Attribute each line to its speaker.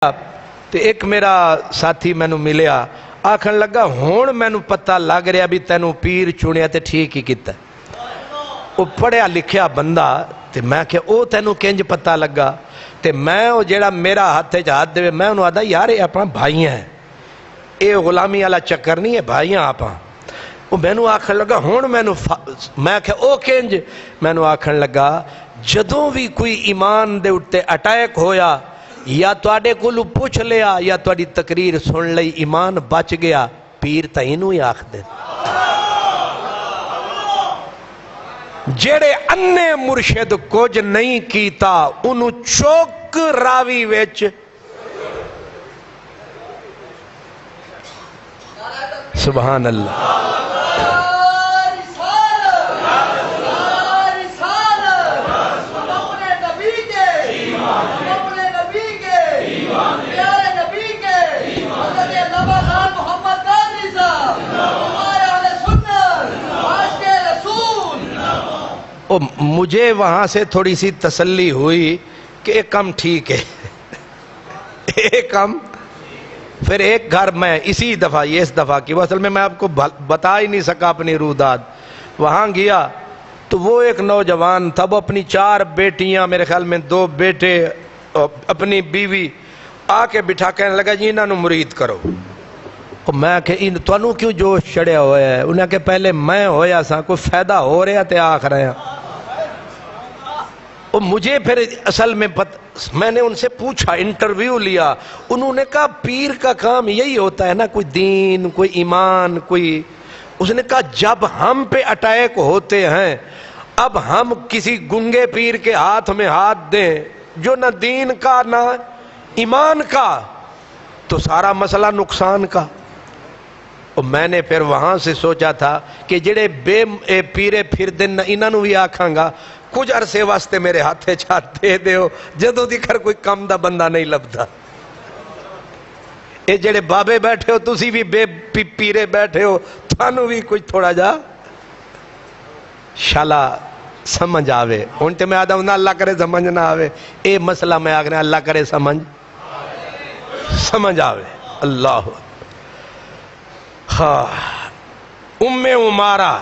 Speaker 1: تے ایک میرا ساتھی مینوں ملیا آکھن لگا ہون مینوں پتہ لگ رہا بھی تینوں پیر چنیا تے ٹھیک ہی کیتا وہ پڑھیا لکھیا بندہ تے میں کہ او تینوں کنج پتہ لگا تے میں او جیڑا میرا ہاتھ ہاتھ دے میں انہوں آدھا یار یہ اپنا بھائی ہیں اے غلامی والا چکر نہیں ہے بھائی ہیں آپ وہ مینوں آکھن لگا ہون مینوں میں کہ او کنج مینوں آکھن لگا جدوں بھی کوئی ایمان دے اٹھتے اٹیک ہویا یا تواڈے کولوں پوچھ لیا یا تواڈی تقریر سن لئی ایمان بچ گیا پیر تینوں ہی آکھ دے جیڑے انے مرشد کچھ نہیں کیتا انہوں چوک راوی ویچ سبحان اللہ مجھے وہاں سے تھوڑی سی تسلی ہوئی کہ ایک کم ٹھیک ہے ایک کم پھر ایک گھر میں اسی دفعہ یہ اس دفعہ کی وہ اصل میں آپ کو بتا ہی نہیں سکا اپنی روداد وہاں گیا تو وہ ایک نوجوان تھا وہ اپنی 4 بیٹیاں میرے خیال میں 2 بیٹے اپنی بیوی آ کے بٹھا کہنے لگا جی انہوں مرید کرو میں کہ تنوں کیوں جوش چڑھیا ہوا ہے انہیں کہ پہلے میں ہویا سا کوئی فائدہ ہو رہا تے آکھ رہے ہیں مجھے پھر اصل میں میں نے ان سے پوچھا انٹرویو لیا انہوں نے کہا پیر کا کام یہی ہوتا ہے نا کوئی دین کوئی ایمان کوئی اس نے کہا جب ہم پہ اٹیک ہوتے ہیں اب ہم کسی گنگے پیر کے ہاتھ میں ہاتھ دیں جو نہ دین کا نہ ایمان کا تو سارا مسئلہ نقصان کا میں نے پھر وہاں سے سوچا تھا کہ جڑے بے پیرے پھر دن انہوں بھی آکھاں گا کچھ عرصے واسطے میرے ہاتھے چھات دے دیو جدوں دی کر کوئی کم دا بندہ نہیں لبدا اے جڑے بابے بیٹھے ہو تسی بھی بے پیرے بیٹھے ہو تھانوں بھی کچھ تھوڑا جا شالا سمجھ آوے انتے میں آدھا اللہ کرے سمجھ نہ آوے اے مسئلہ میں آگنے اللہ کرے سمجھ آوے اللہ ہاں ام عمارہ